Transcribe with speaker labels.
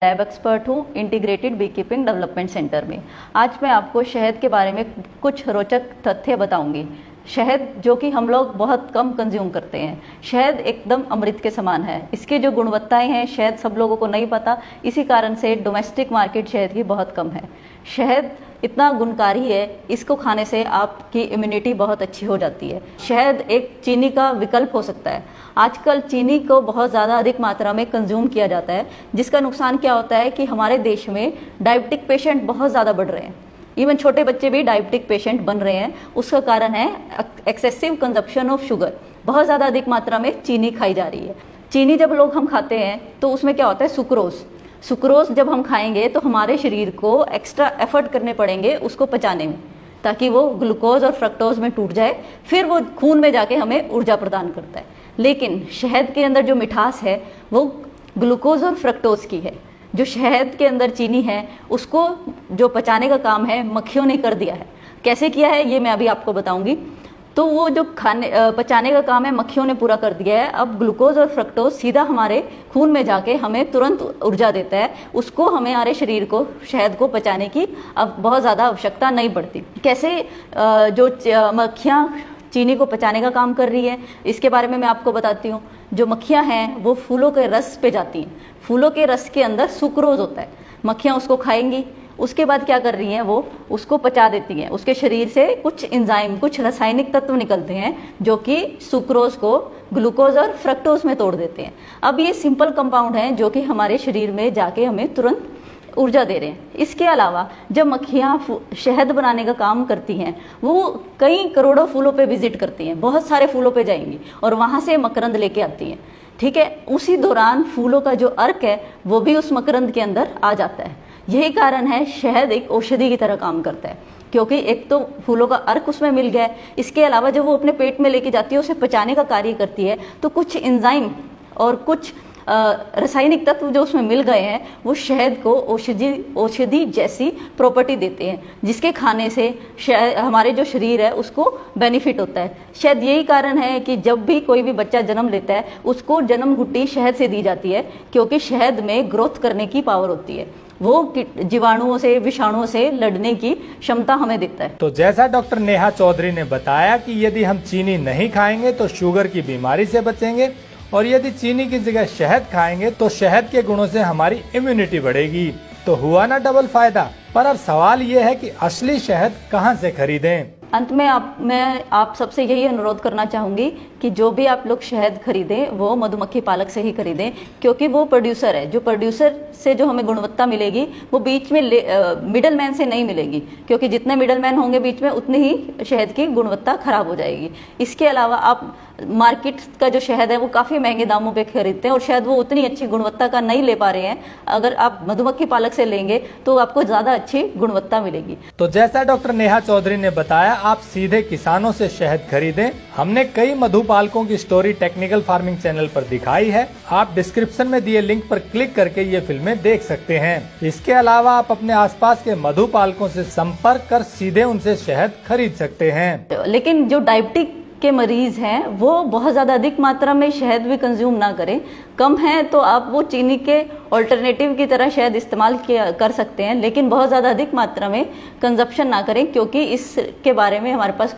Speaker 1: Lab expert हूँ integrated bee keeping development centre में। आज मैं आपको शहद के बारे में कुछ रोचक तथ्य बताऊंगी। शहद जो कि हम लोग बहुत कम कंज्यूम करते हैं। शहद एकदम अमृत के समान है। इसकी जो गुणवत्ताएं हैं शायद सब लोगों को नहीं पता, इसी कारण से डोमेस्टिक मार्केट शहद की बहुत कम है। शहद इतना गुणकारी है, इसको खाने से आपकी इम्यूनिटी बहुत अच्छी हो जाती है। शहद एक चीनी का विकल्प हो सकता है। आजकल चीनी को बहुत ज़्यादा अधिक मात्रा में कंज्यूम किया जाता है, जिसका नुकसान क्या होता है कि हमारे देश में डायबिटिक पेशेंट बहुत ज़्यादा बढ़ रहे हैं। इवन छोटे बच्चे भी डायबिटिक पेशेंट बन रहे हैं। उसका कारण है एक्सेसिव कंजप्शन ऑफ शुगर। बहुत ज़्यादा अधिक मात्रा में चीनी खाई जा रही है। चीनी जब लोग हम खाते हैं तो उसमें क्या होता है, सुक्रोज जब हम खाएंगे तो हमारे शरीर को एक्स्ट्रा एफर्ट करने पड़ेंगे उसको पचाने में, ताकि वो ग्लूकोज और फ्रक्टोज में टूट जाए, फिर वो खून में जाके हमें ऊर्जा प्रदान करता है। लेकिन शहद के अंदर जो मिठास है वो ग्लूकोज और फ्रक्टोज की है। जो शहद के अंदर चीनी है उसको जो पचाने का काम है मक्खियों ने कर दिया है। कैसे किया है ये मैं अभी आपको बताऊंगी। तो वो जो पचाने का काम है मक्खियों ने पूरा कर दिया है। अब ग्लूकोज और फ्रक्टोज सीधा हमारे खून में जाके हमें तुरंत ऊर्जा देता है। उसको हमारे शरीर को शहद को पचाने की अब बहुत ज़्यादा आवश्यकता नहीं पड़ती। कैसे जो मक्खियाँ चीनी को पचाने का काम कर रही है इसके बारे में मैं आपको बताती हूँ। जो मक्खियाँ हैं वो फूलों के रस पे जाती हैं। फूलों के रस के अंदर सुक्रोज होता है। मक्खियाँ उसको खाएंगी, उसके बाद क्या कर रही हैं, वो उसको पचा देती हैं। उसके शरीर से कुछ एंजाइम, कुछ रासायनिक तत्व निकलते हैं जो कि सुक्रोज को ग्लूकोज और फ्रक्टोज में तोड़ देते हैं। अब ये सिंपल कंपाउंड हैं जो कि हमारे शरीर में जाके हमें तुरंत ऊर्जा दे रहे हैं। इसके अलावा जब मक्खियाँ शहद बनाने का काम करती हैं वो कई करोड़ों फूलों पे विजिट करती हैं, बहुत सारे फूलों पे जाएंगी और वहाँ से मकरंद लेके आती हैं। ठीक है, उसी दौरान फूलों का जो अर्क है वो भी उस मकरंद के अंदर आ जाता है। यही कारण है शहद एक औषधि की तरह काम करता है, क्योंकि एक तो फूलों का अर्क उसमें मिल गया है, इसके अलावा जब वो अपने पेट में लेके जाती है उसे पचाने का कार्य करती है, तो कुछ एंजाइम और कुछ रासायनिक तत्व जो उसमें मिल गए हैं वो शहद को औषधि जैसी प्रॉपर्टी देते हैं, जिसके खाने से हमारे जो शरीर है उसको बेनिफिट होता है। शायद यही कारण है कि जब भी कोई भी बच्चा जन्म लेता है उसको जन्म घुट्टी शहद से दी जाती है, क्योंकि शहद में ग्रोथ करने की पावर होती है। वो जीवाणुओं से, विषाणुओं से लड़ने की क्षमता हमें देता है।
Speaker 2: तो जैसा डॉक्टर नेहा चौधरी ने बताया कि यदि हम चीनी नहीं खाएंगे तो शुगर की बीमारी से बचेंगे, और यदि चीनी की जगह शहद खाएंगे तो शहद के गुणों से हमारी इम्यूनिटी बढ़ेगी। तो हुआ ना डबल फायदा। पर अब सवाल ये है कि असली शहद कहाँ से खरीदें?
Speaker 1: अंत में मैं आप सबसे यही अनुरोध करना चाहूँगी कि जो भी आप लोग शहद खरीदें वो मधुमक्खी पालक से ही खरीदें, क्योंकि वो प्रोड्यूसर है। जो प्रोड्यूसर से जो हमें गुणवत्ता मिलेगी वो बीच में मिडल मैन से नहीं मिलेगी, क्योंकि जितने मिडल मैन होंगे बीच में उतनी ही शहद की गुणवत्ता खराब हो जाएगी। इसके अलावा आप मार्केट का जो शहद है वो काफ़ी महंगे दामों पे खरीदते हैं और शायद वो उतनी अच्छी गुणवत्ता का नहीं ले पा रहे हैं। अगर आप मधुमक्खी पालक से लेंगे तो आपको ज़्यादा अच्छी गुणवत्ता मिलेगी।
Speaker 2: तो जैसा डॉक्टर नेहा चौधरी ने बताया, आप सीधे किसानों से शहद खरीदें। हमने कई मधुपालकों की स्टोरी टेक्निकल फार्मिंग चैनल पर दिखाई है। आप डिस्क्रिप्शन में दिए लिंक पर क्लिक करके ये फिल्में देख सकते हैं। इसके अलावा आप अपने आसपास के मधुपालकों से संपर्क कर सीधे उनसे शहद खरीद सकते हैं।
Speaker 1: लेकिन जो डायबिटिक के मरीज हैं वो बहुत ज़्यादा अधिक मात्रा में शहद भी कंज्यूम ना करें। कम है तो आप वो चीनी के ऑल्टरनेटिव की तरह शहद इस्तेमाल कर सकते हैं, लेकिन बहुत ज़्यादा अधिक मात्रा में कंजप्शन ना करें, क्योंकि इसके बारे में हमारे पास